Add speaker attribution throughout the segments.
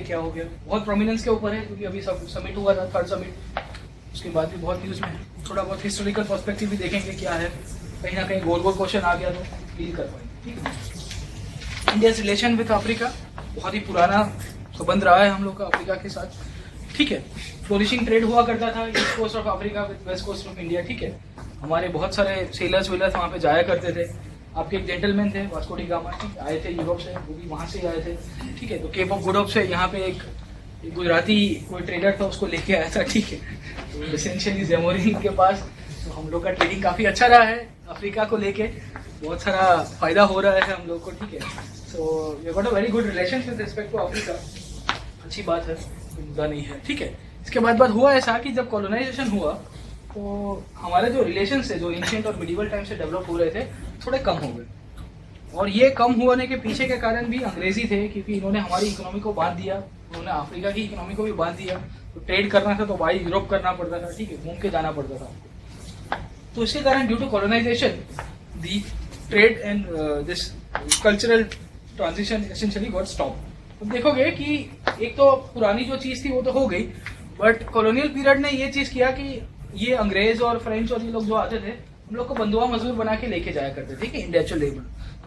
Speaker 1: क्या हो गया, बहुत प्रोमिनेंस के ऊपर है क्योंकि अभी सब समिट हुआ था, 3rd समिट, उसके बाद भी बहुत न्यूज़ में है। थोड़ा बहुत हिस्टोरिकल पर्सपेक्टिव भी देखेंगे क्या है, कहीं ना कहीं गोल गोल क्वेश्चन आ गया तो डील कर पाएंगे, ठीक है। इंडिया रिलेशन विद अफ्रीका बहुत ही पुराना संबंध रहा है हम लोग का अफ्रीका के साथ, ठीक है। फ्लोरिशिंग ट्रेड हुआ करता था east coast of Africa with west coast of India, ठीक है। हमारे बहुत सारे सेलर्स वेलर्स वहाँ पे जाया करते थे। आपके एक जेंटलमैन थे वास्को डी गामा, ठीक, आए थे यूरोप से, वो भी वहाँ से आए थे, ठीक है। तो केप ऑफ गुड होप से यहाँ पे एक गुजराती कोई ट्रेडर था, उसको लेके आया था, ठीक है। तो एसेंशियली जेमोरिन के पास तो हम लोग का ट्रेडिंग काफ़ी अच्छा रहा है अफ्रीका को लेके, बहुत सारा फायदा हो रहा है हम लोग को, ठीक है। So we got a very good relation with respect to Africa, अच्छी बात है, कोई मुद्दा नहीं है, ठीक है। इसके बाद हुआ ऐसा कि जब कॉलोनाइजेशन हुआ तो हमारे जो रिलेशन है जो एंशिएंट और मिडिवल टाइम से डेवलप हो रहे थे थोड़े कम हो गए, और ये कम होने के पीछे के कारण भी अंग्रेजी थे, क्योंकि इन्होंने हमारी इकोनॉमी को बांध दिया, उन्होंने अफ्रीका की इकोनॉमी को भी बांध दिया। तो ट्रेड करना था तो भाई यूरोप करना पड़ता था, ठीक है, घूम के जाना पड़ता था। तो इसके कारण ड्यू टू कॉलोनाइजेशन दी trade and this cultural transition essentially got stop. तो देखोगे कि एक तो पुरानी जो चीज़ थी वो तो हो गई, बट कॉलोनियल पीरियड ने ये चीज़ किया कि ये अंग्रेज और फ्रेंच और ये लोग जो आते थे हम लोग को बंधुआ मजदूर बना के लेके जाया करते थे, ठीक है, इंडेचुअल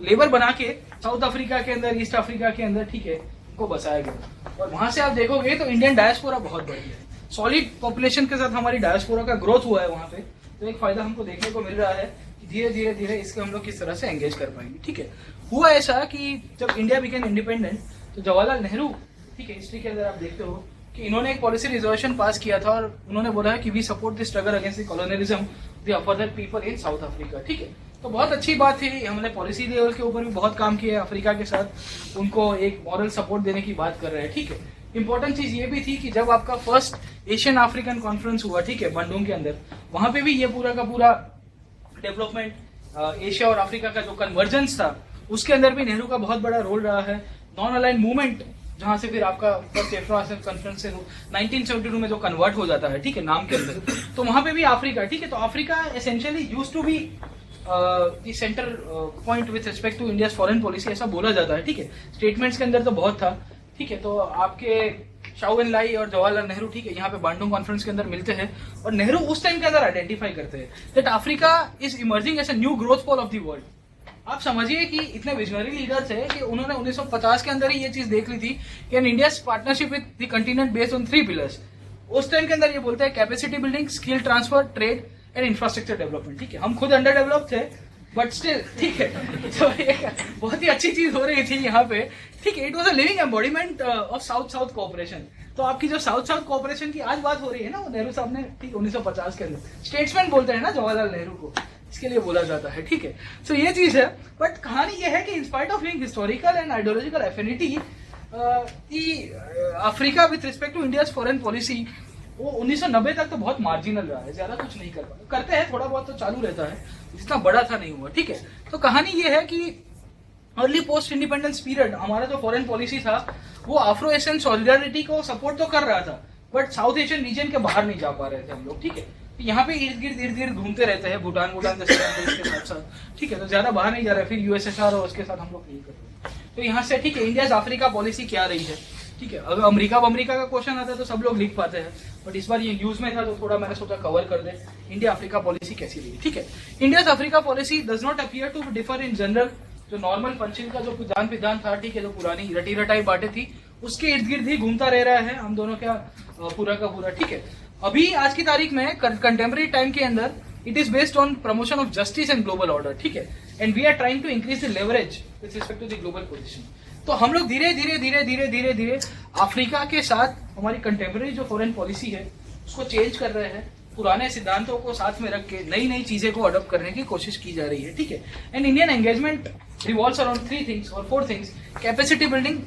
Speaker 1: लेबर बना के साउथ अफ्रीका के अंदर, ईस्ट अफ्रीका के अंदर, ठीक है, उनको बसाया गया। और वहां से आप देखोगे तो इंडियन डायस्पोरा बहुत बढ़ी है, सॉलिड पॉपुलेशन के साथ हमारी डायस्पोरा का ग्रोथ हुआ है वहाँ पे। तो एक फायदा हमको देखने को मिल रहा है कि धीरे धीरे धीरे इसके हम लोग किस तरह से एंगेज कर पाएंगे, ठीक है। हुआ ऐसा कि जब इंडिया बिकेम इंडिपेंडेंट तो जवाहरलाल नेहरू, ठीक है, हिस्ट्री के अंदर आप देखते हो कि इन्होंने एक पॉलिसी रिजोल्यूशन पास किया था और उन्होंने बोला है कि we support the struggle against the colonialism the further people in South Africa, ठीक है। तो बहुत अच्छी बात थी, हमने पॉलिसी लेवल के ऊपर भी बहुत काम किया है अफ्रीका के साथ, उनको एक मॉरल सपोर्ट देने की बात कर रहे हैं, ठीक है। इंपॉर्टेंट चीज ये भी थी कि जब आपका फर्स्ट एशियन अफ्रीकन कॉन्फ्रेंस हुआ, ठीक है, बंडूंग के अंदर, वहां पे भी ये पूरा का पूरा डेवलपमेंट एशिया और अफ्रीका का जो कन्वर्जेंस था उसके अंदर भी नेहरू का बहुत बड़ा रोल रहा है। नॉन अलाइन मूवमेंट जहां से फिर आपका फर्स्ट एफ्रो एशियन कॉन्फ्रेंस से 1972 में जो कन्वर्ट हो जाता है, ठीक है, नाम के अंदर, तो वहां पे भी अफ्रीका, ठीक है। तो Africa essentially used to be the centre point with respect to India's foreign policy, ऐसा बोला जाता है, ठीक है। स्टेटमेंट्स के अंदर तो बहुत था, ठीक है। तो आपके शाओ एन लाई और जवाहरलाल नेहरू, ठीक है, यहाँ पे बांडुंग कॉन्फ्रेंस के अंदर मिलते हैं और नेहरू उस टाइम के अंदर आइडेंटिफाई करते हैं that Africa is emerging as a new growth pole of the world. आप समझिए कि इतने विजनरी लीडर्स है कि उन्होंने 1950 के अंदर ही ये चीज देख ली थी कि India partnership with the continent based on 3 pillars. उस टाइम के अंदर ये बोलते हैं capacity building, skill transfer, trade and infrastructure development, ठीक है। हम खुद अंडर डेवलप थे बट स्टिल, ठीक है। तो एक बहुत ही अच्छी चीज हो रही थी यहाँ पे, ठीक है। It was a living embodiment of south south cooperation. तो आपकी जो साउथ साउथ कोऑपरेशन की आज बात हो रही है ना, वो नेहरू साहब ने, ठीक, 1950 के अंदर स्टेट्समैन बोलते हैं ना जवाहरलाल नेहरू को, इसके लिए बोला जाता है, ठीक है। सो ये चीज है, बट कहानी ये है कि in spite of being historical and ideological affinity Africa with respect to India's foreign policy वो 1990 तक तो बहुत मार्जिनल रहा है, ज्यादा कुछ नहीं कर पाते, करते हैं थोड़ा बहुत तो चालू रहता है, जितना बड़ा था नहीं हुआ, ठीक है। तो कहानी ये है कि अर्ली पोस्ट इंडिपेंडेंस पीरियड हमारा जो फॉरेन पॉलिसी था वो अफ्रो एशियन सॉलिडारिटी को सपोर्ट तो कर रहा था, बट साउथ एशियन रीजन के बाहर नहीं जा पा रहे थे हम लोग, ठीक है। यहाँ पे इर्द गिर्द घूमते रहते हैं, भूटान जैसे के साथ साथ, ठीक है। तो ज्यादा बाहर नहीं जा रहे, फिर यूएसएसआर और उसके साथ हम लोग नहीं कर रहे। तो यहाँ से, ठीक है, इंडिया अफ्रीका पॉलिसी क्या रही है, ठीक है। अगर अमेरिका का क्वेश्चन आता है तो सब लोग लिख पाते हैं, बट इस बार ये न्यूज में था तो थोड़ा मैंने सोचा कवर कर दे, इंडिया अफ्रीका पॉलिसी कैसी रही, ठीक है। India Africa policy does not appear to differ in general. जो नॉर्मल पंचिल का जो जान पिदान था, ठीक है, जो पुरानी रटी रटाई बातें थी उसके इर्द गिर्द ही घूमता रह रहा है हम दोनों का पूरा का पूरा, ठीक है। अभी आज की तारीख में कंटेम्प्रेरी टाइम के अंदर it is based on promotion of justice and global order, ठीक है, and we are trying to increase the leverage with respect to the global position. तो हम लोग धीरे धीरे अफ्रीका के साथ हमारी कंटेम्प्रेरी जो फॉरेन पॉलिसी है उसको चेंज कर रहे हैं, पुराने सिद्धांतों को साथ में रख के नई नई चीजें को अडॉप्ट करने की कोशिश की जा रही है, ठीक है। And Indian engagement revolves around 3 things और 4 things, capacity building,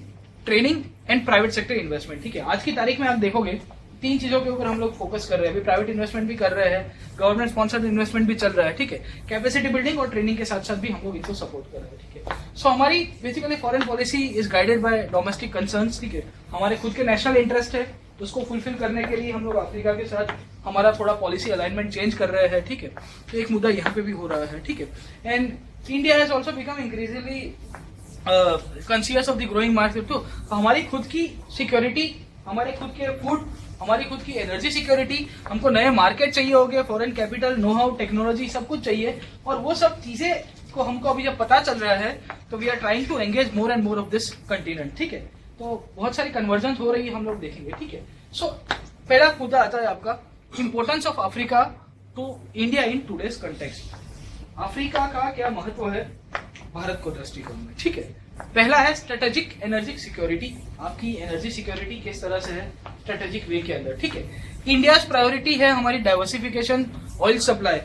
Speaker 1: training and private sector investment, ठीक है। आज की तारीख में आप देखोगे 3 चीजों के ऊपर हम लोग फोकस कर रहे हैं, अभी प्राइवेट इन्वेस्टमेंट भी कर रहे हैं, गवर्नमेंट स्पॉन्सर्ड इन्वेस्टमेंट भी चल रहा है, ठीक है। कैपेसिटी बिल्डिंग और ट्रेनिंग के साथ साथ भी हम लोग इनको सपोर्ट कर रहे हैं, ठीक है। सो हमारी basically foreign policy is guided by domestic concerns, ठीक है। हमारे खुद के नेशनल इंटरेस्ट है, उसको फुलफिल करने के लिए हम लोग अफ्रीका के साथ हमारा थोड़ा पॉलिसी अलाइनमेंट चेंज कर रहे हैं, ठीक है। तो एक मुद्दा यहाँ पे भी हो रहा है, ठीक है। And India has also become increasingly conscious of the growing market too. तो हमारी खुद की सिक्योरिटी, हमारे खुद के फूड, हमारी खुद की एनर्जी सिक्योरिटी, हमको नए मार्केट चाहिए होंगे, foreign capital, know how, technology, सब कुछ चाहिए। और वो सब चीजें को हमको अभी जब पता चल रहा है तो we are trying to engage more and more of this continent, ठीक है। तो बहुत सारी कन्वर्जन हो रही है, हम लोग देखेंगे, ठीक है। सो पहला मुद्दा आता है आपका importance of Africa to India in today's context. Africa का क्या महत्व है भारत को दृष्टिकोण में, ठीक है। पहला है स्ट्रेटेजिक एनर्जी सिक्योरिटी। आपकी एनर्जी सिक्योरिटी किस तरह से है स्ट्रेटेजिक वे के अंदर, ठीक है। इंडिया प्रायोरिटी है हमारी डाइवर्सिफिकेशन, ऑयल सप्लाई।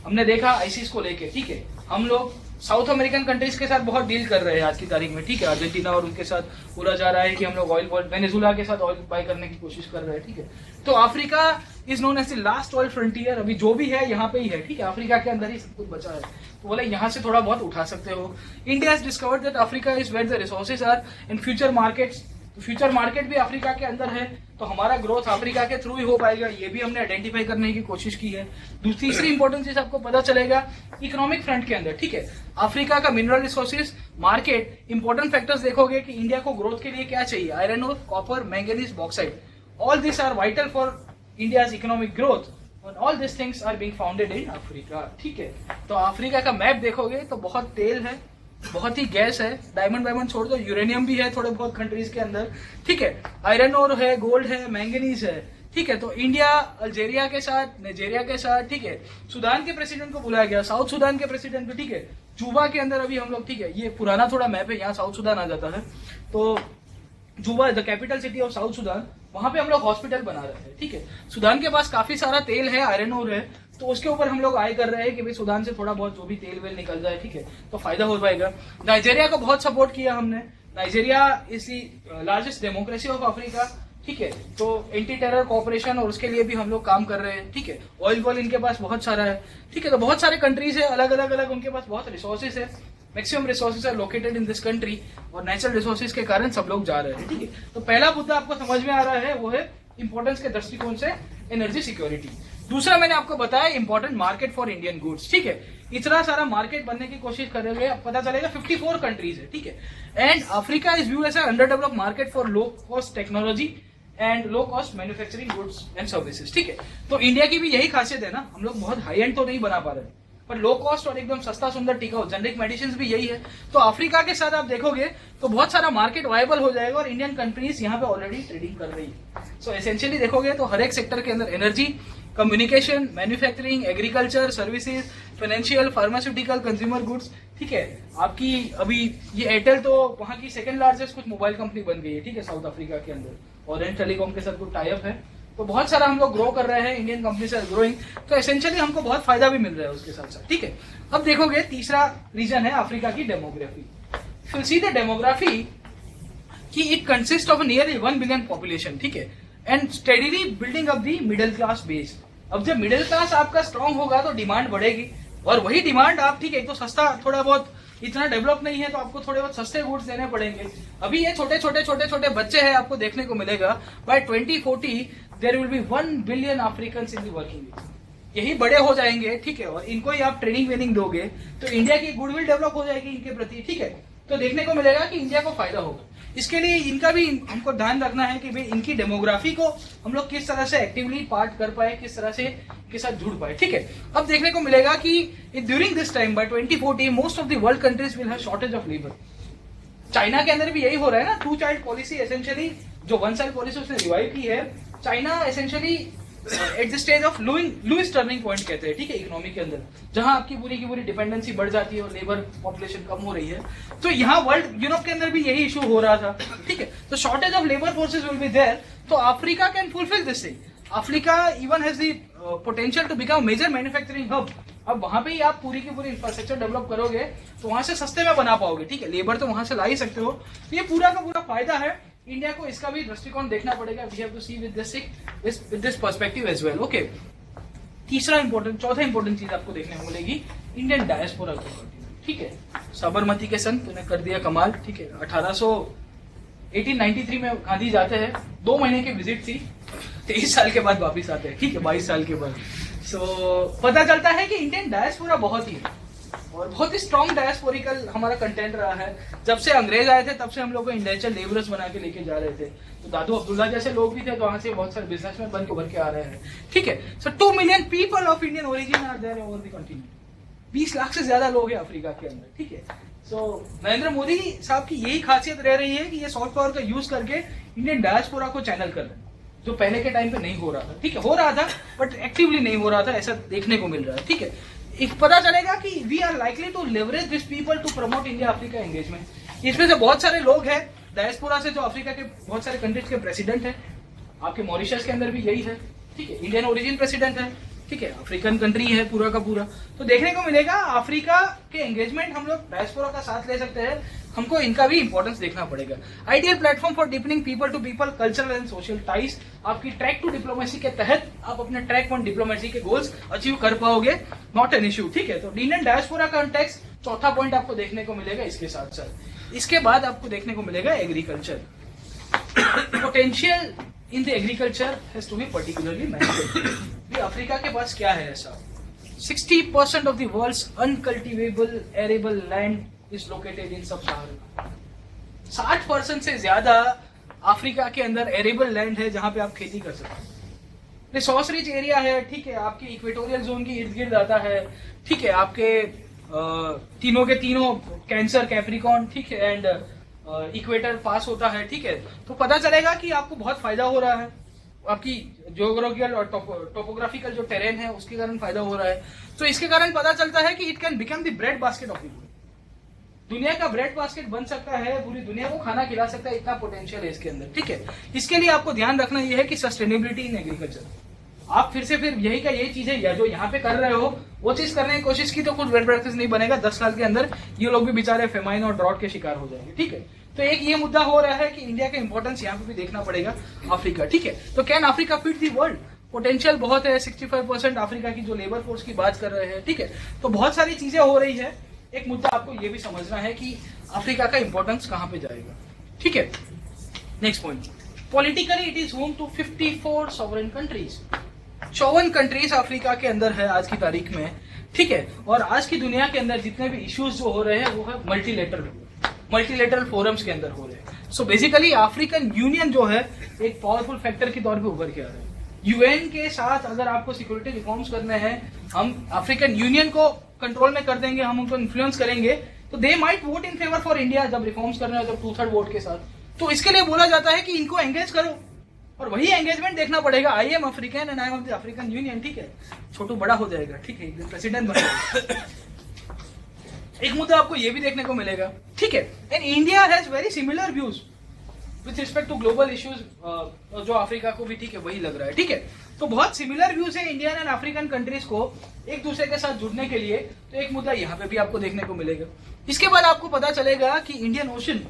Speaker 1: हमने देखा आईसीस को लेके, ठीक है। हम लोग साउथ अमेरिकन कंट्रीज के साथ बहुत डील कर रहे हैं आज की तारीख में, ठीक है। अर्जेंटीना और उनके साथ बोला जा रहा है कि हम लोग ऑयल, वेनेजुला के साथ ऑयल बाय करने की कोशिश कर रहे हैं, ठीक है। तो Africa is known as the last oil frontier. अभी जो भी है यहाँ पे ही है, ठीक है। अफ्रीका के अंदर ही सब कुछ बचा है, तो बोले यहाँ से थोड़ा बहुत उठा सकते हो। India has discovered that Africa is where the resources are in future markets. Future market भी अफ्रीका के अंदर है, तो हमारा ग्रोथ अफ्रीका के थ्रू ही हो पाएगा, ये भी हमने आइडेंटिफाई करने की कोशिश की है। तीसरी इंपॉर्टेंट चीज आपको पता चलेगा इकोनॉमिक फ्रंट के अंदर, ठीक है। अफ्रीका का mineral resources market, important factors देखोगे कि इंडिया को ग्रोथ के लिए क्या चाहिए, iron ore, copper, manganese, bauxite, all this are vital for India's economic growth, and all these things are being founded in Africa, ठीक है। तो अफ्रीका का मैप देखोगे तो बहुत तेल है, बहुत ही गैस है, डायमंड वायमंड छोड़ दो, यूरेनियम भी है थोड़े बहुत कंट्रीज के अंदर, ठीक है। आयरन ओर है, गोल्ड है, मैंगनीज है, ठीक है। तो इंडिया अल्जेरिया के साथ, नाइजीरिया के साथ, ठीक है। सुदान के प्रेसिडेंट को बुलाया गया, साउथ सुदान के प्रेसिडेंट को, ठीक है। जुबा के अंदर अभी हम लोग, ठीक है, ये पुराना थोड़ा मैप है, यहाँ साउथ सुदान आ जाता है। तो जुबा the capital city of south Sudan, वहां पे हम लोग हॉस्पिटल बना रहे हैं, ठीक है। सुदान के पास काफी सारा तेल है, आयरन ओर है, तो उसके ऊपर हम लोग आय कर रहे हैं कि भाई सुदान से थोड़ा बहुत जो भी तेल वेल निकल जाए, ठीक है, तो फायदा हो पाएगा। नाइजीरिया को बहुत सपोर्ट किया हमने। Nigeria is the largest democracy of Africa, ठीक है। तो एंटी टेरर कोऑपरेशन और उसके लिए भी हम लोग काम कर रहे हैं, ठीक है। ऑयल वॉल इनके पास बहुत सारा है, ठीक है। तो बहुत सारे कंट्रीज है, अलग अलग उनके पास बहुत रिसोर्सेज है। Maximum resources are located in this country, और नेचुरल रिसोर्सेज के कारण सब लोग जा रहे हैं, ठीक है। तो पहला मुद्दा आपको समझ में आ रहा है, वो है इंपॉर्टेंस के दृष्टिकोण से एनर्जी सिक्योरिटी। दूसरा मैंने आपको बताया important market for Indian goods, ठीक है। इतना सारा मार्केट बनने की कोशिश करेंगे, पता चलेगा 54 कंट्रीज है, ठीक है। And Africa is view as under develop market for low cost technology and low cost manufacturing goods and services, ठीक है। तो इंडिया की भी यही खासियत है ना, हम लोग बहुत हाई एंड तो नहीं बना पा रहे, पर लो कॉस्ट और एकदम सस्ता सुंदर टिकाऊ जेनरिक मेडिसिन भी यही है। तो अफ्रीका के साथ आप देखोगे तो बहुत सारा मार्केट वायबल हो जाएगा, और इंडियन कंट्रीज यहाँ पे ऑलरेडी ट्रेडिंग कर रही है। सो एसेंशियली देखोगे तो हर एक सेक्टर के अंदर energy, communication, manufacturing, agriculture, services, financial, pharmaceutical, consumer goods, ठीक है। आपकी अभी ये एयरटेल तो वहाँ की सेकंड लार्जेस्ट कुछ मोबाइल कंपनी बन गई है, ठीक है, साउथ अफ्रीका के अंदर, और ऑरेंज टेलीकॉम के साथ कुछ टाई अप है। तो बहुत सारा हम लोग ग्रो कर रहे हैं, इंडियन कंपनी से ग्रोइंग, तो एसेंशियली हमको बहुत फायदा भी मिल रहा है उसके साथ साथ, ठीक है। अब देखोगे तीसरा रीजन है अफ्रीका की डेमोग्राफी। फिर सीधे डेमोग्राफी कि it consist of nearly 1 billion population, ठीक है, and steadily building up the middle class base. अब जब मिडिल क्लास आपका स्ट्रांग होगा तो डिमांड बढ़ेगी, और वही डिमांड आप, ठीक है, एक तो सस्ता, थोड़ा बहुत इतना डेवलप नहीं है तो आपको थोड़े बहुत सस्ते गुड्स देने पड़ेंगे। अभी ये छोटे छोटे बच्चे हैं, आपको देखने को मिलेगा by 2040 there will be 1 billion African in the working age. यही बड़े हो जाएंगे, ठीक है, और इनको ही आप ट्रेनिंग वेनिंग दोगे तो इंडिया की गुडविल डेवलप हो जाएगी इनके प्रति, ठीक है। तो देखने को मिलेगा कि इंडिया को फायदा होगा। इसके लिए इनका भी हमको ध्यान रखना है कि भाई इनकी डेमोग्राफी को हम लोग किस तरह से एक्टिवली पार्ट कर पाए, किस तरह से के साथ जुड़ पाए, ठीक है। अब देखने को मिलेगा कि during this time by 2040 most of the world countries will have shortage of labour. China के अंदर भी यही हो रहा है ना, 2 चाइल्ड पॉलिसी एसेंशियली, जो 1 चाइल्ड पॉलिसी उसने रिवाइव की है। China essentially at the stage of Lewis turning point कहते हैं, ठीक है, इकोनॉमी के अंदर, जहां आपकी पूरी की पूरी डिपेंडेंसी बढ़ जाती है और लेबर पॉपुलेशन कम हो रही है। तो यहाँ वर्ल्ड यूरोप के अंदर भी यही इशू हो रहा था, ठीक है। तो shortage of labour forces will be there, तो Africa can fulfil this thing. Africa even has the potential to become major manufacturing hub. अब वहां पे ही आप पूरी की पूरी इंफ्रास्ट्रक्चर डेवलप करोगे तो वहां से सस्ते में बना पाओगे, ठीक है, लेबर तो वहां से ला ही सकते हो। तो ये पूरा का पूरा फायदा है, इंडिया को इसका भी दृष्टिकोण देखना पड़ेगा। We have to see with this perspective as well, okay. चौथा इंपॉर्टेंट चीज आपको देखने को मिलेगी इंडियन डायस्पोरा को, ठीक है। साबरमती के संत तूने कर दिया कमाल, ठीक है। 1893 में गांधी जाते हैं, 2 महीने की विजिट थी, 23 साल के बाद वापिस आते हैं, ठीक है, 22 साल के बाद। सो पता चलता है कि इंडियन डायस्पोरा बहुत ही है। और बहुत ही स्ट्रॉन्ग डायस्पोरिकल हमारा कंटेंट रहा है। जब से अंग्रेज आए थे तब से हम लोग को इंडेंचर लेबरर्स बना के लेके जा रहे थे। तो दादू अब्दुल्ला जैसे लोग भी थे, तो वहां से बहुत सारे बिजनेसमैन बन के उभर के आ रहे हैं, ठीक है। So 2 million people of Indian origin are there over the continent. 20 lakh से ज्यादा लोग हैं अफ्रीका के अंदर, ठीक है। सो नरेंद्र मोदी साहब की यही खासियत रह रही है कि ये सॉफ्ट पावर का यूज करके इंडियन डायस्पोरा को चैनल कर रहे हैं, जो पहले के टाइम पे नहीं हो रहा था, ठीक है। हो रहा था बट एक्टिवली नहीं हो रहा था, ऐसा देखने को मिल रहा है, ठीक है। एक पता चलेगा कि we are likely to leverage this people to promote India Africa engagement. इसमें से बहुत सारे लोग हैं डायस्पोरा से जो अफ्रीका के बहुत सारे कंट्रीज के प्रेसिडेंट हैं। आपके मॉरिशस के अंदर भी यही है, ठीक है। इंडियन ओरिजिन प्रेसिडेंट है, ठीक है। अफ्रीकन कंट्री है पूरा का पूरा। तो देखने को मिलेगा अफ्रीका के एंगेजमेंट हम लोग डायस्पोरा का साथ ले सकते हैं, हमको इनका भी इंपॉर्टेंस देखना पड़ेगा। Ideal platform for deepening people to people cultural and social ties. आपकी ट्रैक टू डिप्लोमेसी के तहत आप अपने ट्रैक वन डिप्लोमेसी के गोल्स अचीव कर पाओगे, नॉट एन इश्यू, ठीक है। तो इंडियन डायस्पोरा कॉन्टेक्स्ट चौथा पॉइंट आपको देखने को मिलेगा। इसके साथ साथ इसके बाद आपको देखने को मिलेगा agriculture. Potential in the agriculture has to be particularly mentioned. Africa के पास क्या है ऐसा? 60% of the world's uncultivable arable land is located in sub Sahara. 60% से ज्यादा अफ्रीका के अंदर एरेबल लैंड है जहां पे आप खेती कर सकते हैं। रिसोर्स रिच एरिया है, ठीक है। आपके इक्वेटोरियल जोन के इर्द गिर्द आता है, ठीक है। आपके तीनों के तीनों कैंसर, कैप्रिकॉन, ठीक है, एंड इक्वेटर पास होता है, ठीक है। तो पता चलेगा कि आपको बहुत फायदा हो रहा है, आपकी जियोग्राफिकल और टोपोग्राफिकल जो टेरेन है उसके कारण फायदा हो रहा है। तो इसके कारण पता चलता है कि it can become the bread basket of the world. दुनिया का ब्रेड बास्केट बन सकता है, पूरी दुनिया को खाना खिला सकता है, इतना पोटेंशियल है इसके अंदर, ठीक है। इसके लिए आपको ध्यान रखना यह है कि सस्टेनेबिलिटी इन एग्रीकल्चर। आप फिर यही का यही चीज है या जो यहाँ पे कर रहे हो वो चीज करने की कोशिश की तो कुछ ब्रेड प्रैक्टिस नहीं बनेगा। 10 साल के अंदर ये लोग भी बेचारे फेमाइन और ड्रॉट के शिकार हो जाएंगे, ठीक है। तो एक ये मुद्दा हो रहा है कि इंडिया का इंपॉर्टेंस यहाँ पे भी देखना पड़ेगा, अफ्रीका, ठीक है। तो can Africa feed the world? Potential बहुत है। 65% अफ्रीका की जो लेबर फोर्स की बात कर रहे हैं, ठीक है। तो बहुत सारी चीजें हो रही है। एक मुद्दा आपको ये भी समझना है कि अफ्रीका का इंपॉर्टेंस कहां पे जाएगा, ठीक है। Next point, politically it is home to 54 sovereign countries. 54 countries Africa के अंदर है आज की तारीख में, ठीक है। और आज की दुनिया के अंदर जितने भी इश्यूज जो हो रहे हैं वो है मल्टीलेटरल फोरम्स के अंदर हो रहे हैं। सो बेसिकली अफ्रीकन यूनियन जो है एक पावरफुल फैक्टर के तौर पे उभर के आ रहा है। यूएन के साथ अगर आपको सिक्योरिटी रिफॉर्म्स करने हैं, हम अफ्रीकन यूनियन को कंट्रोल में कर देंगे, हम उनको इन्फ्लुएंस करेंगे, तो they might vote in favour for India जब रिफॉर्म्स करने हैं, जब 2/3 वोट के साथ। तो इसके लिए बोला जाता है कि इनको एंगेज करो, और वही एंगेजमेंट देखना पड़ेगा। I am African and I am of the African union, ठीक है। छोटू बड़ा हो जाएगा, ठीक है, प्रेसिडेंट बन जाएगा। एक मुद्दा आपको ये भी देखने को मिलेगा, ठीक है। And India has very similar views with respect to global issues, जो अफ्रीका को भी, ठीक है, वही लग रहा है, ठीक है। तो बहुत सिमिलर व्यूज है इंडियन एंड अफ्रीकन कंट्रीज को एक दूसरे के साथ जुड़ने के लिए। तो एक मुद्दा यहाँ पे भी आपको देखने को मिलेगा। इसके बाद आपको पता चलेगा कि इंडियन ओशन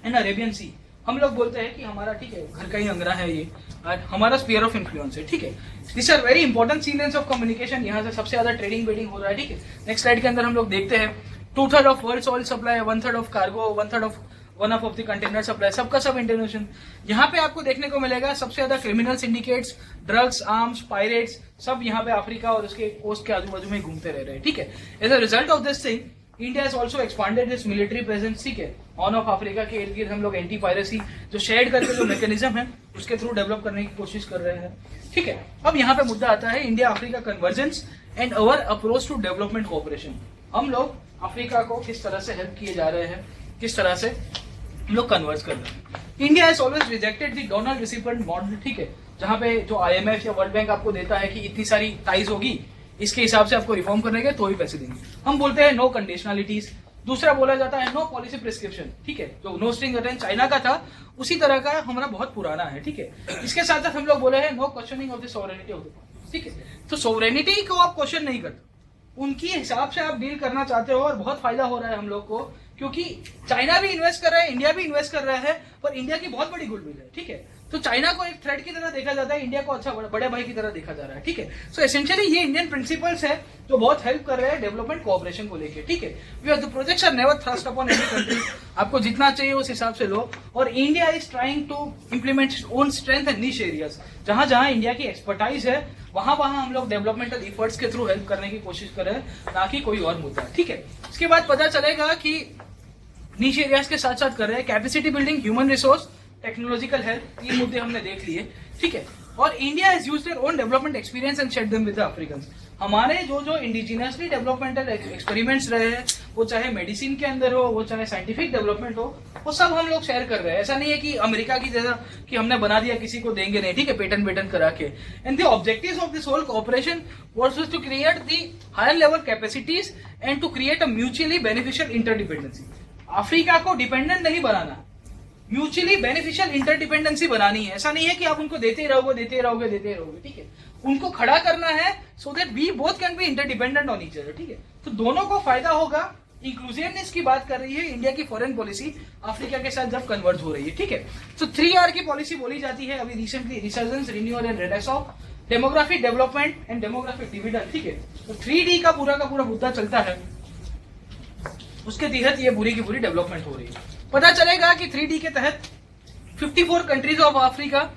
Speaker 1: एंड अरेबियन सी, हम लोग बोलते हैं कि हमारा, ठीक है, घर का ही अंगना है ये, और हमारा स्फीयर ऑफ इन्फ्लुएंस है, ठीक है। This are very important sea lanes of communication. यहाँ से सबसे ज्यादा ट्रेडिंग वेडिंग हो रहा है, ठीक है। नेक्स्ट स्लाइड के अंदर हम लोग देखते हैं 2/3 of world oil supply, 1/3 of cargo, 1/3 of the container supply, सबका सब इंटरनेशनल। यहाँ पे आपको देखने को मिलेगा सबसे ज्यादा criminal syndicates, drugs, arms, pirates, सब यहाँ पे अफ्रीका और उसके कोस्ट के आजू बाजू में घूमते रह रहे हैं, ठीक है। As a result of this thing India has also expanded its military presence, ठीक है। ऑन ऑफ अफ्रीका के इर्द गिर्द हम लोग एंटी पायरेसी जो शेयर करके जो मैकेनिज्म है उसके थ्रू डेवलप करने की कोशिश कर रहे हैं, ठीक है। अब यहाँ पे मुद्दा आता है India Africa convergence and our approach to development cooperation. हम लोग अफ्रीका को किस तरह से हेल्प किए जा रहे हैं, किस तरह से हम लोग कन्वर्ज कर रहे हैं। India has always rejected the donor recipient model, ठीक है, जहां पे जो आईएमएफ या वर्ल्ड बैंक आपको देता है कि इतनी सारी टाइज होगी, इसके हिसाब से आपको रिफॉर्म करने के तो ही पैसे देंगे। हम बोलते हैं नो कंडीशनलिटीज। दूसरा बोला जाता है नो पॉलिसी प्रिस्क्रिप्शन, ठीक है, जो नो स्ट्रिंग अटेंड चाइना का था उसी तरह का हमारा बहुत पुराना है, ठीक है। इसके साथ साथ हम लोग बोले हैं no questioning of the sovereignty of the part, ठीक है। तो सोवरेनिटी को आप क्वेश्चन नहीं करते, उनकी हिसाब से आप डील करना चाहते हो, और बहुत फायदा हो रहा है हम लोग को, क्योंकि चाइना भी इन्वेस्ट कर रहा है, इंडिया भी इन्वेस्ट कर रहा है, पर इंडिया की बहुत बड़ी गुडविल है, ठीक है। तो चाइना को एक थ्रेट की तरह देखा जाता है, इंडिया को अच्छा बड़े भाई की तरह देखा जा रहा है, ठीक है। सो एसेंशियली ये इंडियन प्रिंसिपल्स है जो बहुत हेल्प कर रहे हैं डेवलपमेंट कोऑपरेशन को लेके, ठीक है। The projects are never thrust upon any country, आपको जितना चाहिए उस हिसाब से लो, और India is trying to implement own strength and niche areas, जहां जहां इंडिया की एक्सपर्टाइज है वहां वहां हम लोग डेवलपमेंटल एफर्ट्स के थ्रू हेल्प करने की कोशिश कर रहे हैं, ना कि कोई और मुद्दा, ठीक है। इसके बाद पता चलेगा कि नीश एरियाज के साथ साथ कर रहे हैं capacity building, human resource, technological help, तीन मुद्दे हमने देख लिए, ठीक है। और India has used their own development experience and share them with the Africans. हमारे जो इंडिजिनियसली डेवलपमेंटल एक्सपेरिमेंट्स रहे हैं, वो चाहे मेडिसिन के अंदर हो, वो चाहे साइंटिफिक डेवलपमेंट हो, वो सब हम लोग शेयर कर रहे हैं। ऐसा नहीं है कि अमेरिका की जैसा कि हमने बना दिया किसी को देंगे नहीं, ठीक है, पेटेंट करा के। And the objectives of this whole cooperation was to create the higher level capacities and to create a mutually beneficial interdependency. Africa को डिपेंडेंट नहीं बनाना, म्यूचुअली बेनिफिशियल इंटरडिपेंडेंसी बनानी है। ऐसा नहीं है कि आप उनको देते रहोगे, ठीक है। उनको खड़ा करना है so that we both can be interdependent on each other, ठीक है। तो दोनों को फायदा होगा। इंक्लूसिवनेस की बात कर रही है इंडिया की फॉरेन पॉलिसी अफ्रीका के साथ जब कन्वर्ज हो रही है, ठीक है। तो 3R की पॉलिसी बोली जाती है अभी recently, resurgence, renewal and renaissance, demography, development and demographic dividend, ठीक है। तो 3D का पूरा मुद्दा चलता है, उसके तहत ये पूरी की पूरी डेवलपमेंट हो रही है। पता चलेगा कि 3D के तहत 54 कंट्रीज ऑफ अफ्रीका,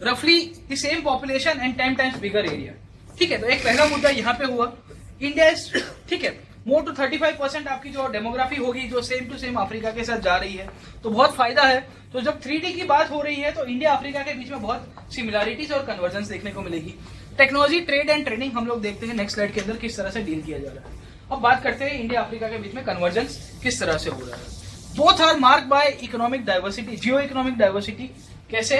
Speaker 1: रफली the same population and 10 times bigger area, ठीक है। तो एक पहला मुद्दा यहाँ पे हुआ, इंडिया इज, ठीक है, मोर टू 35% आपकी जो डेमोग्राफी होगी जो सेम टू सेम अफ्रीका के साथ जा रही है, तो बहुत फायदा है। तो जब 3D की बात हो रही है तो इंडिया अफ्रीका के बीच में बहुत सिमिलैरिटीज और कन्वर्जेंस देखने को मिलेगी। टेक्नोलॉजी, ट्रेड एंड ट्रेडिंग हम लोग देखते हैं नेक्स्ट स्लाइड के अंदर किस तरह से डील किया जा रहा है। अब बात करते हैं इंडिया अफ्रीका के बीच में कन्वर्जेंस किस तरह से हो रहा है। Both are marked by economic diversity, geo economic diversity. कैसे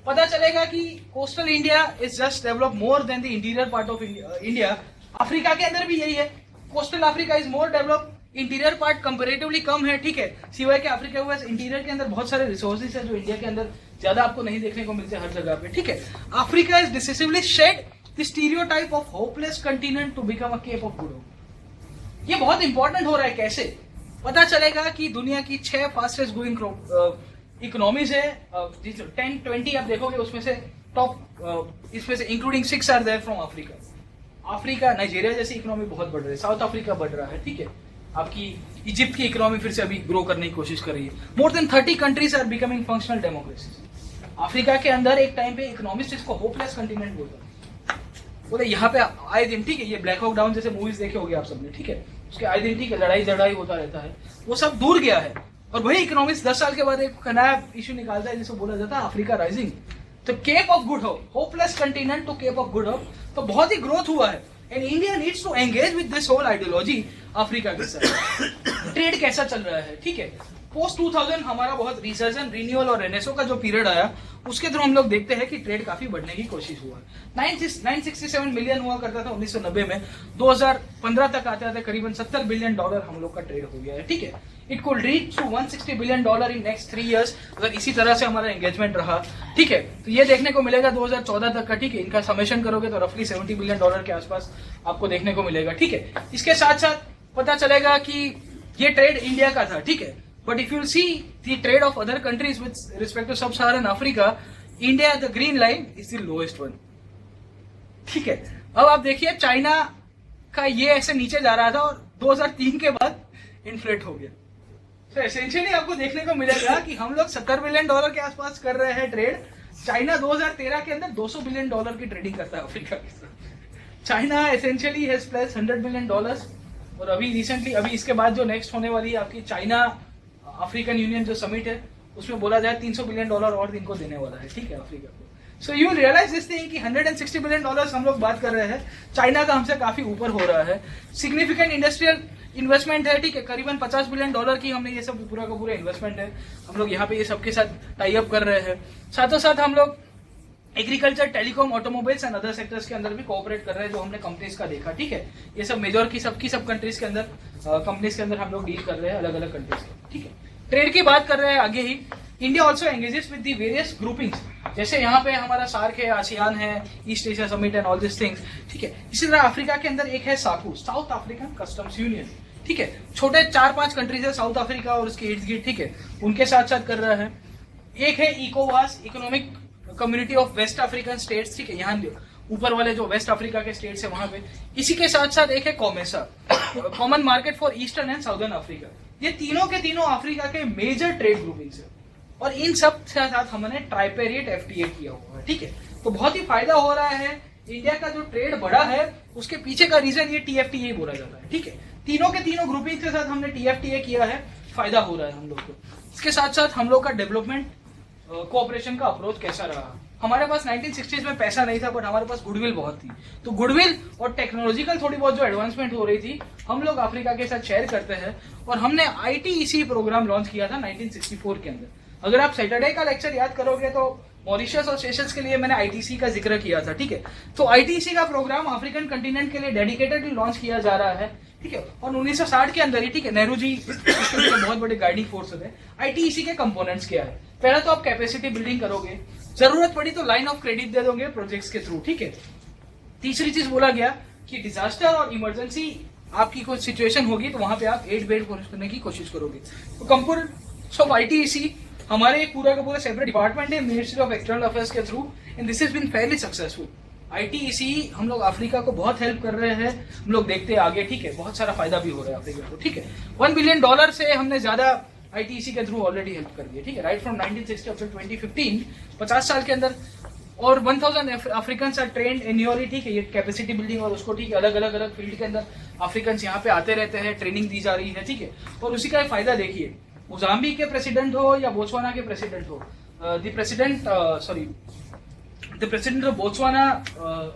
Speaker 1: पता चलेगा कि coastal India is just develop more than the interior part of India. Africa के अंदर भी यही है, coastal Africa is more develop, interior part comparatively कम है, ठीक है। सिवाय के अफ्रीका के पास इंटीरियर के अंदर बहुत सारे रिसोर्सेज है जो इंडिया के अंदर ज्यादा आपको नहीं देखने को मिलते हर जगह पे, ठीक है। Africa is decisively shed the stereotype of hopeless continent to become a Cape of Good Hope. ये बहुत इंपॉर्टेंट हो रहा है। कैसे पता चलेगा कि दुनिया की 6 फास्टेस्ट ग्रोइंग इकोनॉमीज है, 10-20 आप देखोगे उसमें से टॉप, इसमें से including 6 are there from Africa. Africa, Nigeria जैसी इकोनॉमी बहुत बढ़ रही है, साउथ अफ्रीका बढ़ रहा है, ठीक है। आपकी इजिप्ट की इकोनॉमी फिर से अभी ग्रो करने की कोशिश कर रही है। More than 30 countries are becoming functional democracies. Africa के अंदर एक टाइम पे इकोनॉमिस्ट इसको होपलेस कंटिनेंट बोलते यहाँ पे आए दिन, ठीक है, ये ब्लैक हॉक डाउन जैसे मूवीज देखे होंगे आप सबने, ठीक है, उसके आए दिन, ठीक है, लड़ाई होता रहता है, वो सब दूर गया है। और वही इकोनॉमिक्स 10 साल के बाद एक नया इश्यू निकालता है जिसको बोला जाता है अफ्रीका राइजिंग। तो Cape of Good Hope, hopeless continent to Cape of Good Hope, तो बहुत ही ग्रोथ हुआ है। And India needs to engage with this whole ideology Africa के साथ। ट्रेड कैसा चल रहा है, ठीक है। पोस्ट 2000 हमारा बहुत रिसर्जन, रिन्यूअल और रेनेसो का जो पीरियड आया उसके थ्रू हम लोग देखते हैं कि ट्रेड काफी बढ़ने की कोशिश हुआ। 967 मिलियन हुआ करता था 1990 में, 2015 तक आते आते करीबन $70 बिलियन हम लोग का ट्रेड हो गया है, ठीक है। It could reach to $160 billion in next 3 years अगर इसी तरह से हमारा एंगेजमेंट रहा, ठीक है। तो ये देखने को मिलेगा 2014 तक का, ठीक है। इनका समेशन करोगे तो रफली $70 बिलियन के आसपास आपको देखने को मिलेगा, ठीक है। इसके साथ साथ पता चलेगा कि ये ट्रेड इंडिया का था, ठीक है। But if you see the trade of other countries with respect to sub-Saharan Africa, India, the green line is the lowest one, ठीक है। अब आप देखिए चाइना का ये ऐसे नीचे जा रहा था और 2003 के बाद इन्फ्लेट हो गया। तो एसेंशियली आपको देखने को मिलेगा कि हम लोग $70 बिलियन के आसपास कर रहे हैं ट्रेड। चाइना 2013 के अंदर $200 बिलियन की ट्रेडिंग करता है अफ्रीका के साथ। China essentially has placed $100 billion और अभी रिसेंटली, अभी इसके बाद जो नेक्स्ट होने वाली है आपकी चाइना अफ्रीकन यूनियन जो समिट है उसमें बोला जाए $300 बिलियन और इनको देने वाला है, ठीक है, अफ्रीका को। So you realise this thing कि $160 बिलियन हम लोग बात कर रहे हैं, चाइना का हमसे काफी ऊपर हो रहा है। सिग्निफिकेंट इंडस्ट्रियल इन्वेस्टमेंट है, ठीक है, करीबन $50 बिलियन की हमने ये सब पूरा का पूरा इन्वेस्टमेंट है, हम लोग यहाँ पे ये सबके साथ टाई अप कर रहे हैं। साथों साथ हम लोग agriculture, telecom, automobiles and other sectors के अंदर भी कोऑपरेट कर रहे हैं, जो हमने कंपनीज का देखा, ठीक है। ये सब मेजर की सब कंट्रीज के अंदर, कंपनीज के अंदर हम लोग डील कर रहे हैं अलग अलग कंट्रीज के, ठीक है। ट्रेड की बात कर रहे हैं आगे ही। India also engages with the various groupings, जैसे यहाँ पे हमारा सार्क है, आसियान है, East Asia summit and all this things, ठीक है। इसी तरह अफ्रीका के अंदर एक है SACU, South African customs union, ठीक है। छोटे 4-5 कंट्रीज है साउथ अफ्रीका और उसके इर्द गिर्द, ठीक है, उनके साथ साथ कर रहा है। एक है इकोवास, economic community of West African states, ठीक है, यहाँ ऊपर वाले जो वेस्ट अफ्रीका के स्टेट्स है वहां पे। इसी के साथ साथ एक है COMESA, common market for eastern and southern Africa. ये तीनों के तीनों अफ्रीका के मेजर ट्रेड ग्रुपिंग्स है और इन सब के साथ हमने ट्राइपेरिएट एफटीए किया हुआ है, ठीक है। तो बहुत ही फायदा हो रहा है। इंडिया का जो ट्रेड बढ़ा है उसके पीछे का रीजन ये टीएफटीए बोला जाता है, ठीक है। तीनों के तीनों ग्रुपिंग के साथ हमने टीएफटीए किया है, फायदा हो रहा है हम लोग को। इसके साथ साथ हम लोग का डेवलपमेंट कोऑपरेशन का अप्रोच कैसा रहा। हमारे पास 1960s में पैसा नहीं था बट हमारे पास गुडविल बहुत थी। तो गुडविल और टेक्नोलॉजिकल थोड़ी बहुत जो एडवांसमेंट हो रही थी हम लोग अफ्रीका के साथ शेयर करते हैं। और हमने आईटीईसी प्रोग्राम लॉन्च किया था 1964 के अंदर। अगर आप सैटरडे का लेक्चर याद करोगे तो मॉरिशस और सेशल्स के लिए मैंने आईटीसी का जिक्र किया था, ठीक है। तो आईटीसी का प्रोग्राम अफ्रीकन कंटिनेंट के लिए डेडिकेटेडली लॉन्च किया जा रहा है, ठीक है। और 1960 के अंदर ही, ठीक है, नेहरू जी बहुत बड़े गाइडिंग फोर्स थे। आईटीसी के कंपोनेंट्स क्या है? पहला तो आप कैपेसिटी बिल्डिंग करोगे, जरूरत पड़ी तो लाइन ऑफ क्रेडिट दे दोगे प्रोजेक्ट्स के थ्रू, ठीक है। तीसरी चीज बोला गया कि डिजास्टर और इमरजेंसी आपकी कोई सिचुएशन होगी तो वहां पे आप एड बेड करने की कोशिश करोगे। तो कंपोनेंट्स ऑफ आईटीसी हमारे एक पूरा का पूरा सेपरेट डिपार्टमेंट है मिनिस्ट्री ऑफ एक्सटर्नल अफेयर्स के through, and this is been fairly successful. ITEC हम लोग अफ्रीका को बहुत हेल्प कर रहे हैं, हम लोग देखते हैं आगे, ठीक है। बहुत सारा फायदा भी हो रहा है अफ्रीका को, ठीक है। $1 बिलियन से हमने ज्यादा आईटीईसी के थ्रू ऑलरेडी हेल्प कर दिया, ठीक है। राइट फ्रॉम 1960 अप टू 2015, 50 साल के अंदर। और 1000 अफ्रीकन आर ट्रेंड एन्युअली, ठीक है। ये कैपेसिटी बिल्डिंग और उसको, ठीक है, अलग अलग फील्ड के अंदर अफ्रीकन यहाँ पे आते रहते हैं, ट्रेनिंग दी जा रही है, ठीक है। और उसी का फायदा देखिए, मोजाम्बिक के प्रेसिडेंट हो या बोत्सवाना के प्रेसिडेंट हो, the president of Botswana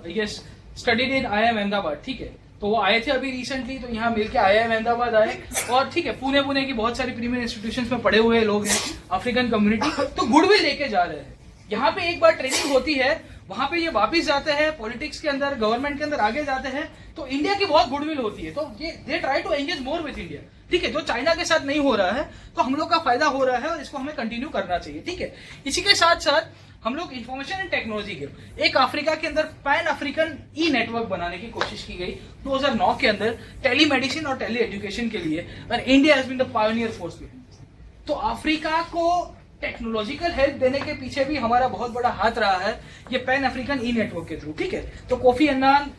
Speaker 1: yes studied in IIM Ahmedabad, ठीक है। तो वो आए थे अभी रिसेंटली, तो यहाँ मिलके IIM अहमदाबाद आए और, ठीक है, पुणे की बहुत सारी प्रीमियर इंस्टीट्यूशंस में पढ़े हुए लोग हैं अफ्रीकन कम्युनिटी, तो गुडविल लेके जा रहे हैं। यहाँ पे एक बार ट्रेनिंग होती है, वहां पे ये वापिस जाते हैं पॉलिटिक्स के अंदर, गवर्नमेंट के अंदर आगे जाते हैं, तो इंडिया की बहुत गुडविल होती है। तो ये they try to engage more with India, ठीक है। जो चाइना के साथ नहीं हो रहा है तो हम लोग का फायदा हो रहा है और इसको हमें कंटिन्यू करना चाहिए, ठीक है। इसी के साथ साथ हम लोग इंफॉर्मेशन एंड टेक्नोलॉजी के एक अफ्रीका के अंदर पैन अफ्रीकन ई नेटवर्क बनाने की कोशिश की गई 2009 के अंदर टेली मेडिसिन और टेली एजुकेशन के लिए, और India has been the pioneer force. तो अफ्रीका को टेक्नोलॉजिकल हेल्प देने के पीछे भी हमारा बहुत बड़ा हाथ रहा है ये पैन अफ्रीकन ई नेटवर्क के थ्रू, ठीक है। तो कोफी अन्नान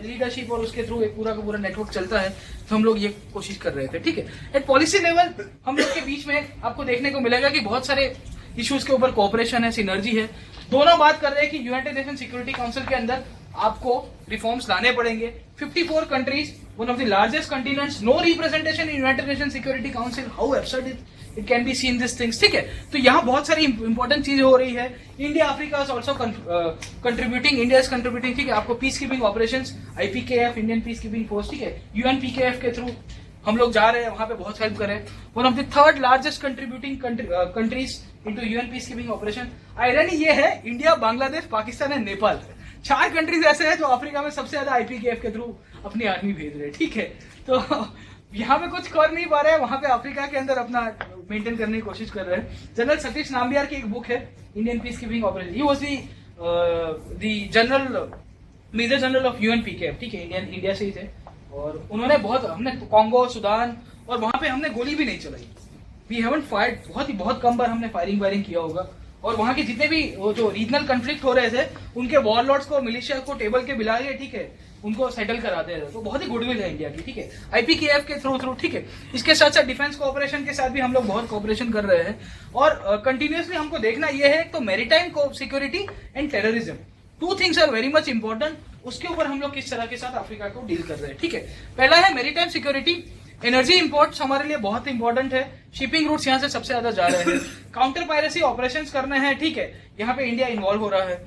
Speaker 1: लीडरशिप और उसके थ्रू एक पूरा का पूरा नेटवर्क चलता है, तो हम लोग ये कोशिश कर रहे थे, ठीक है। एट पॉलिसी लेवल हम लोग के बीच में आपको देखने को मिलेगा कि बहुत सारे इश्यूज के ऊपर कोऑपरेशन है, सिनर्जी है। दोनों बात कर रहे हैं कि यूनाइटेड नेशन सिक्योरिटी काउंसिल के अंदर आपको रिफॉर्म्स लाने पड़ेंगे। 54 countries, one of the largest continents, no representation in United Nation Security Council, how absurd it can be seen this things, ठीक है। तो यहाँ बहुत सारी इंपॉर्टेंट चीजें हो रही है। India Africa is also contributing, India is contributing, ठीक है। आपको peace keeping operations, IPKF Indian peace keeping force, ठीक है, UNPKF के थ्रू हम लोग जा रहे हैं, वहां पे बहुत हेल्प करें। One of the third largest contributing countries into UN piece keeping operation. Irony ये है, India, Bangladesh, Pakistan and Nepal, 4 countries ऐसे हैं जो अफ्रीका में सबसे ज्यादा IPKF के थ्रू अपनी आर्मी भेज रहे हैं, ठीक है। तो यहाँ पे कुछ कर नहीं पा रहे हैं, वहां पे अफ्रीका के अंदर अपना मेंटेन करने की कोशिश कर रहे हैं। जनरल सतीश नाम्बियार की एक बुक है Indian peace keeping operation, he was the major general of UNPKF, ठीक है, इंडिया से ही थे। और उन्होंने हमने कॉन्गो, सुदान और वहां पे हमने गोली भी नहीं चलाई, वी हैवंट फायर्ड, बहुत कम बार हमने फायरिंग किया होगा। और वहां के जितने भी वो जो रीजनल कन्फ्लिक्ट हो रहे थे उनके वॉरलॉर्ड्स को, मिलिशिया को टेबल के बिला के, ठीक है, उनको सेटल कराते हैं। तो बहुत ही गुडविल है इंडिया की, ठीक है, IPKF के थ्रू, ठीक है। इसके साथ साथ डिफेंस कोऑपरेशन के साथ भी हम लोग बहुत कोऑपरेशन कर रहे हैं। और कंटिन्यूसली हमको देखना यह है, तो maritime security and terrorism, 2 things are very much important. उसके ऊपर हम लोग किस तरह के साथ अफ्रीका को डील कर रहे हैं, ठीक है। पहला है मैरीटाइम सिक्योरिटी। एनर्जी इंपोर्ट्स हमारे लिए बहुत इंपॉर्टेंट है, शिपिंग रूट्स यहाँ से सबसे ज्यादा जा रहे हैं। काउंटर पायरेसी ऑपरेशंस करने हैं, ठीक है, यहाँ पे इंडिया इन्वॉल्व हो रहा है।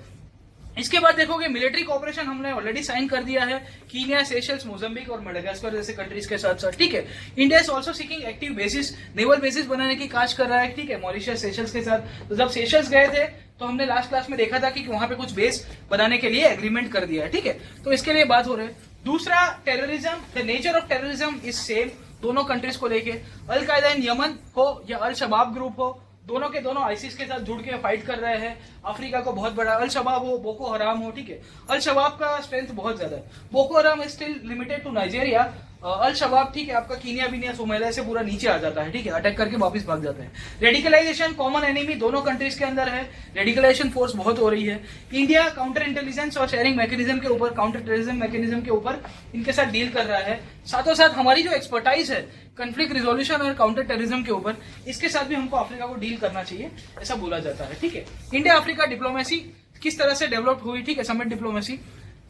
Speaker 1: इसके बाद देखोगे मिलिट्री कोऑपरेशन हमने ऑलरेडी साइन कर दिया है कीनिया, सेशल्स, मोजाम्बिक और मेडागास्कर जैसे कंट्रीज के साथ साथ, ठीक है। India is also seeking active basis, naval basis बनाने की काज कर रहा है, ठीक है, मॉरिशस, सेशल्स के साथ। तो जब सेशल्स गए थे तो हमने लास्ट क्लास में देखा था कि वहां पे कुछ बेस बनाने के लिए एग्रीमेंट कर दिया है, ठीक है। तो इसके लिए बात हो रही है। दूसरा, terrorism, the nature of terrorism is same दोनों कंट्रीज को लेके। अल कायदा इन यमन हो या अल शबाब ग्रुप हो, दोनों के दोनों आईसिस के साथ जुड़ के फाइट कर रहे हैं। अफ्रीका को बहुत बड़ा, अल शबाब हो, बोको हराम हो, ठीक है। अल शबाब का स्ट्रेंथ बहुत ज्यादा है, Boko Haram is still limited to Nigeria, Al Shabaab, ठीक है, आपका कीनिया बिनिया सोमालिया से पूरा नीचे आ जाता है, ठीक है, अटैक करके वापस भाग जाते हैं। रेडिकलाइजेशन कॉमन एनिमी दोनों कंट्रीज के अंदर है, रेडिकलाइजेशन फोर्स बहुत हो रही है। इंडिया काउंटर इंटेलिजेंस और शेयरिंग मैकेनिज्म के ऊपर, काउंटर टेररिज्म मैकेनिज्म के ऊपर इनके साथ डील कर रहा है। साथों साथ हमारी जो एक्सपर्टाइज है कॉन्फ्लिक्ट रिजोल्यूशन और काउंटर टेररिज्म के ऊपर, इसके साथ भी हमको अफ्रीका को डील करना चाहिए, ऐसा बोला जाता है, ठीक है। इंडिया अफ्रीका डिप्लोमेसी किस तरह से डेवलप हुई, ठीक है, summit diplomacy,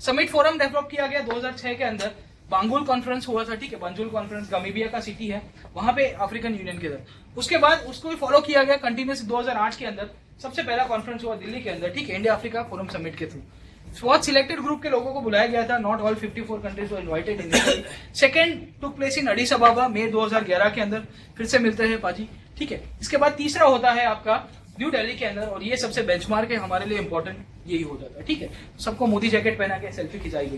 Speaker 1: summit forum develop किया गया 2006 के अंदर, बांगुल कॉन्फ्रेंस हुआ था, ठीक है, बंजुल कॉन्फ्रेंस गामीबिया का सिटी है, वहां पे अफ्रीकन यूनियन के अंदर। उसके बाद उसको भी फॉलो किया गया कंटिन्यूस 2008 के अंदर, सबसे पहला कॉन्फ्रेंस हुआ दिल्ली के अंदर, ठीक है, इंडिया अफ्रीका फोरम समिट के थ्रू। बहुत सिलेक्टेड ग्रुप के लोगों को बुलाया गया था, not all 54 countries were invited in. Second took place in Addis Ababa May 2011 के अंदर, फिर से मिलते हैं पाजी, ठीक है। इसके बाद तीसरा होता है आपका न्यू दिल्ली के अंदर, और ये सबसे बेंचमार्क है हमारे लिए, इंपॉर्टेंट यही हो जाता है, ठीक है। सबको मोदी जैकेट पहना के सेल्फी खिंचाई गई,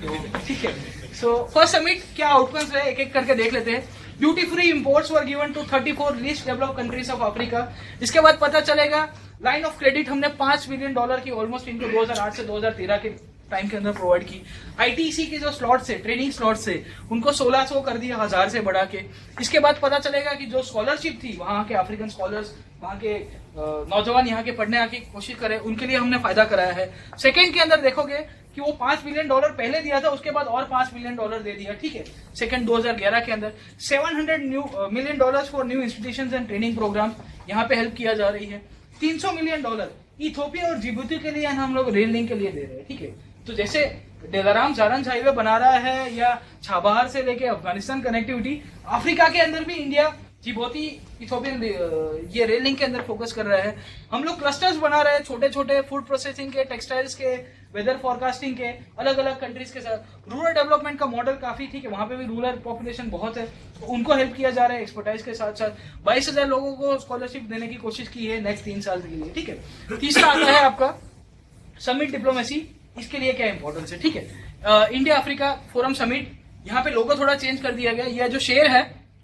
Speaker 1: तो ठीक है। सो फर्स्ट समिट क्या आउटकम्स रहे, एक एक करके देख लेते हैं। Duty free imports were given to 34 least developed countries of Africa. इसके बाद पता चलेगा लाइन ऑफ क्रेडिट हमने $5 बिलियन की ऑलमोस्ट इनको 2008 से 2013 के टाइम के अंदर प्रोवाइड की। आईटीसी के जो स्लॉट्स है, ट्रेनिंग स्लॉट्स है, उनको 1600 कर दिया, 1000 से बढ़ा के। इसके बाद पता चलेगा कि जो स्कॉलरशिप थी वहां के अफ्रीकन स्कॉलर्स, वहां के नौजवान यहाँ के पढ़ने आके कोशिश करें, उनके लिए हमने फायदा कराया है। सेकंड के अंदर देखोगे कि वो $5 बिलियन पहले दिया था, उसके बाद और $5 बिलियन दे दिया, ठीक है, सेकंड 2011 के अंदर। $700 million for new institutions and training programme, यहाँ पे हेल्प किया जा रही है। $300 मिलियन इथियोपिया और जिबूती के लिए हम लोग रेल लिंक के लिए दे रहे हैं, ठीक है। तो जैसे डेलाराम जारंज हाईवे बना रहा है या छाबहार से लेके अफगानिस्तान कनेक्टिविटी, अफ्रीका के अंदर भी इंडिया जिबूती इथियोपियन ये रेल लिंक के अंदर फोकस कर रहा है। हम लोग क्लस्टर्स बना रहे हैं, छोटे छोटे फूड प्रोसेसिंग के, टेक्सटाइल्स के, वेदर फोरकास्टिंग के, अलग अलग कंट्रीज के साथ। रूरल डेवलपमेंट का मॉडल काफी, ठीक है, वहां पे भी रूरल पॉपुलेशन बहुत है, तो उनको हेल्प किया जा रहा है एक्सपर्टाइज के साथ साथ। 22,000 लोगों को स्कॉलरशिप देने की कोशिश की है नेक्स्ट 3 साल के लिए, ठीक है। तीसरा आता है आपका समिट डिप्लोमेसी, इसके लिए क्या इंपॉर्टेंस है, ठीक है। इंडिया अफ्रीका फोरम समिट, यहाँ पे लोगो थोड़ा चेंज कर दिया गया। यह जो शेर है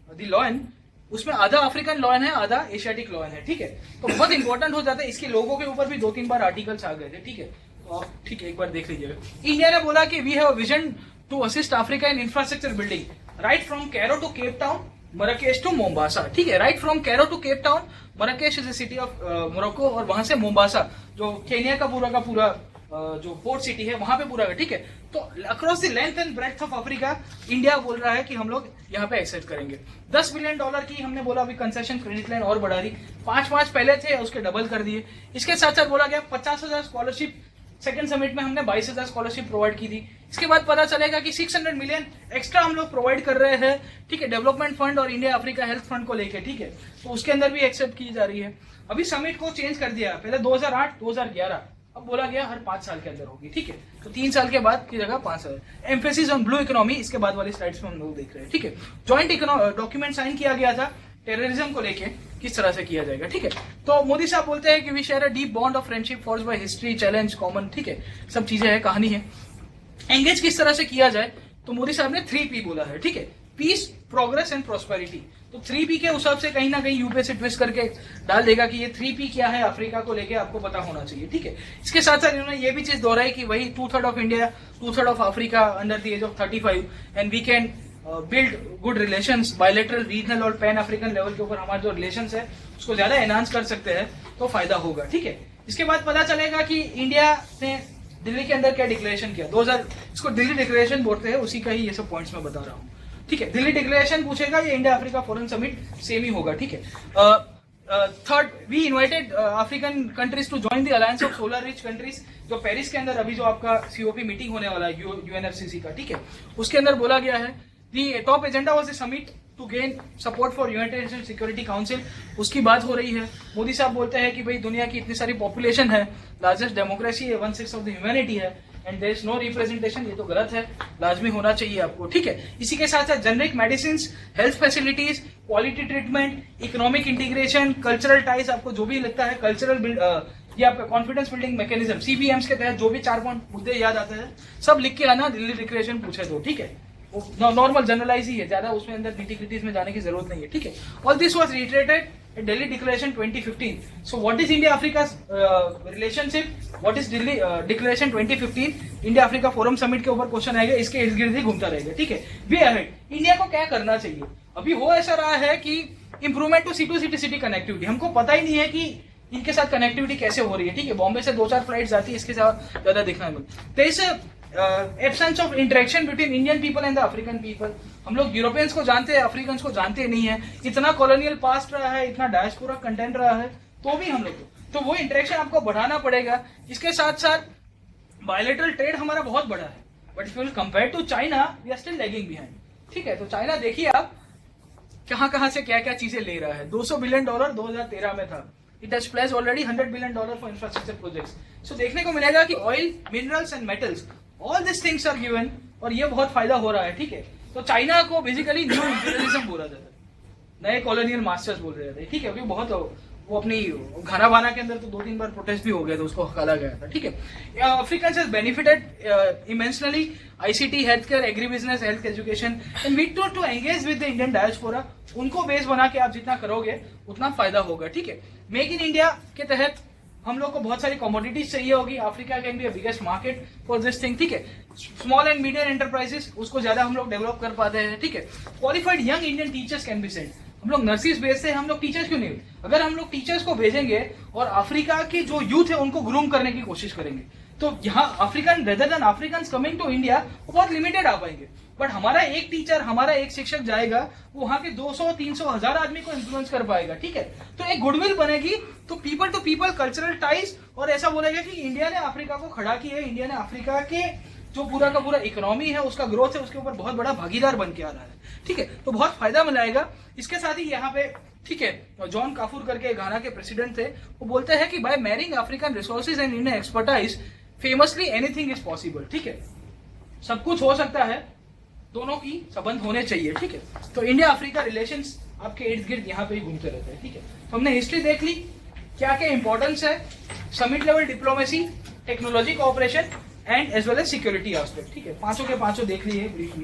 Speaker 1: द लॉयन, उसमें आधा अफ्रीकन लॉयन है, आधा एशियाटिक लॉयन है, ठीक है। तो बहुत इंपॉर्टेंट हो जाता है, इसके लोगों के ऊपर भी 2-3 बार आर्टिकल्स आ गए थे, ठीक है। तो आप ठीक है एक बार देख लीजिएगा। इंडिया ने बोला कि we have a vision to assist Africa in infrastructure building right from Cairo to Cape Town, Marrakesh to Mombasa, ठीक है। Right from Cairo to Cape Town, Marrakesh is a city of Morocco, और वहां से Mombasa जो Kenya का पूरा जो port city है वहां पे पूरा है, ठीक है। तो across the length and breadth of Africa India बोल रहा है कि हम लोग यहाँ पे एक्सेप्ट करेंगे। $10 बिलियन की हमने बोला अभी कंसेशन क्रेडिट लाइन और बढ़ा दी, 5 पहले थे उसके डबल कर दिए। इसके साथ साथ बोला गया 50,000 स्कॉलरशिप, सेकंड समिट में हमने 22,000 स्कॉलरशिप प्रोवाइड की थी। इसके बाद पता चलेगा कि 600 मिलियन एक्स्ट्रा हम लोग प्रोवाइड कर रहे हैं, ठीक है, डेवलपमेंट फंड और इंडिया अफ्रीका हेल्थ फंड को लेके, ठीक है। तो उसके अंदर भी एक्सेप्ट की जा रही है। अभी समिट को चेंज कर दिया, पहले 2008, 2011, अब बोला गया हर 5 साल के अंदर होगी, ठीक है। तो 3 साल के बाद की जगह 5 साल। एम्फेसिस ऑन ब्लू इकोनॉमी, इसके बाद वाली स्लाइड्स में हम लोग देख रहे हैं, ठीक है। ज्वाइंट डॉक्यूमेंट साइन किया गया था टेररिज्म को लेके, किस तरह से किया जाएगा, ठीक है। तो मोदी साहब बोलते हैं कि we share a deep bond of friendship forge by history, challenge, common, ठीक है, सब चीजें है, कहानी है। एंगेज किस तरह से किया जाए, तो मोदी साहब ने 3P बोला है, ठीक है, पीस, प्रोग्रेस एंड प्रोस्पेरिटी। तो 3P के हिसाब से कहीं ना कहीं यूपी से ट्विस्ट करके डाल देगा कि ये 3P क्या है अफ्रीका को लेके, आपको पता होना चाहिए, ठीक है। इसके साथ साथ इन्होंने ये भी चीज दोहराई कि वही 2/3 of India, 2/3 of Africa under the age of 35 and we can build good relations bilateral, regional और पैन अफ्रीकन लेवल के ऊपर हमारा जो रिलेशंस है उसको ज्यादा एनहांस कर सकते हैं, तो फायदा होगा, ठीक है। इसके बाद पता चलेगा कि इंडिया ने दिल्ली के अंदर क्या डिक्लेरेशन किया, 2000, इसको दिल्ली डिक्लेरेशन बोलते हैं, उसी का ही ये सब पॉइंट्स में बता रहा हूँ, ठीक है। दिल्ली डिक्लेरेशन पूछेगा, ये India Africa forum summit same ही होगा, ठीक है। Third, we invited African countries to join the alliance of solar rich countries, जो पेरिस के अंदर अभी जो आपका COP मीटिंग होने वाला है UNFCCC का, ठीक है, उसके अंदर बोला गया है the top agenda was the summit to gain support for United Nation Security Council, उसकी बात हो रही है। मोदी साहब बोलते हैं कि भाई दुनिया की इतनी सारी पॉपुलेशन है, लार्जेस्ट डेमोक्रेसी है, 1/6 ऑफ द ह्यूमैनिटी है, and there is no representation, ये तो गलत है, लाजमी होना चाहिए आपको, ठीक है। इसी के साथ साथ generic medicine, health facilities, quality treatment, economic integration, cultural ties, आपको जो भी लगता है कल्चरल, ये आपका कॉन्फिडेंस बिल्डिंग मैकेनिज्म, CBMs के तहत जो भी 4 मुद्दे याद आते हैं सब लिख के आना, दिल्ली डिक्लेरेशन पूछे तो, ठीक है। नॉर्मल जनरलाइज ही है, ज्यादा उसमें अंदर निटी-ग्रिटीज में जाने की जरूरत नहीं है, ठीक है। All this was reiterated Delhi Declaration 2015. So what is India Africa's relationship? What is Delhi Declaration 2015? India Africa Forum Summit के ऊपर क्वेश्चन आएगा, इसके इर्द गिर्द ही घूमता रहेगा, ठीक है। बी अहेड, इंडिया को क्या करना चाहिए? अभी हो ऐसा रहा है कि इंप्रूवमेंट टू सिटी कनेक्टिविटी, हमको पता ही नहीं है कि इनके साथ कनेक्टिविटी कैसे हो रही है, ठीक है। बॉम्बे से 2-4 फ्लाइट जाती है, इसके साथ ज्यादा देखना है। Absence of interaction between Indian people and the African people, हम लोग यूरोपियंस को जानते हैं, अफ्रीकन को जानते नहीं है। इतना कॉलोनियल पास्ट रहा है, इतना डायस्पोरा कंटेंट रहा है, तो भी हम लोग तो वो इंटरेक्शन आपको बढ़ाना पड़ेगा। इसके साथ साथ बायलैटरल ट्रेड हमारा बहुत बड़ा है, but if you will compare to China, we are still lagging behind, ठीक है। तो चाइना देखिए आप कहां से क्या क्या चीजें ले रहा है। $200 बिलियन 2013 में था। It has placed already $100 billion for infrastructure projects. So देखने को मिलेगा कि oil, minerals and metals, all this things are given, और ये बहुत फायदा हो रहा है, ठीक है। तो चाइना को बेसिकली न्यू इंपीरियलिज्म बोला जाता है, नए कॉलोनियल मास्टर्स बोल रहे थे, ठीक है। क्योंकि बहुत वो अपनी घाना बाना के अंदर तो 2-3 बार प्रोटेस्ट भी हो गया था, उसको हकाला गया था, ठीक है। Africans has benefited immensely, ICT, health care, agribusiness, health education, and we to engage with the Indian diaspora. उनको बेस बना के आप जितना करोगे उतना फायदा होगा, ठीक है। मेक इन इंडिया के तहत हम लोग को बहुत सारी कमोडिटीज चाहिए होगी। Africa can be biggest market for this thing, ठीक है। स्मॉल एंड मीडियम एंटरप्राइजेस, उसको ज्यादा हम लोग डेवलप कर पाते हैं, ठीक है। Qualified young Indian teachers can be sent. हम लोग नर्सिस भेजते हैं, हम लोग टीचर्स क्यों नहीं? अगर हम लोग टीचर्स को भेजेंगे और अफ्रीका की जो यूथ है उनको ग्रूम करने की कोशिश करेंगे, तो यहाँ African rather than African coming to India वो बहुत लिमिटेड आ पाएंगे। बट हमारा एक टीचर, हमारा एक शिक्षक जाएगा, वो वहां के 200, 300, 1000 आदमी को इन्फ्लुएंस कर पाएगा, ठीक है। तो एक गुडविल बनेगी, तो people to people cultural ties, और ऐसा बोलेगा कि इंडिया ने अफ्रीका को खड़ा किया है, इंडिया ने अफ्रीका के जो पूरा का पूरा इकोनॉमी है, उसका ग्रोथ है, उसके ऊपर बहुत बड़ा भागीदार बन के आ रहा है, ठीक है। तो बहुत फायदा मिलाएगा। इसके साथ ही यहाँ पे, ठीक है, जॉन काफूर करके घाना के प्रेसिडेंट थे, वो बोलते हैं कि by marrying African resources and Indian expertise, famously anything is possible, ठीक है। सब कुछ हो सकता है, दोनों की संबंध होने चाहिए, ठीक है। तो इंडिया अफ्रीका रिलेशंस आपके इर्द गिर्द यहाँ पे ही घूमते रहते हैं, ठीक है। तो हमने हिस्ट्री देख ली, क्या क्या इंपॉर्टेंस है, summit level diplomacy, technology cooperation and as well as security aspect, ठीक है। पांचों के पांचों देख लिए ब्रीफली।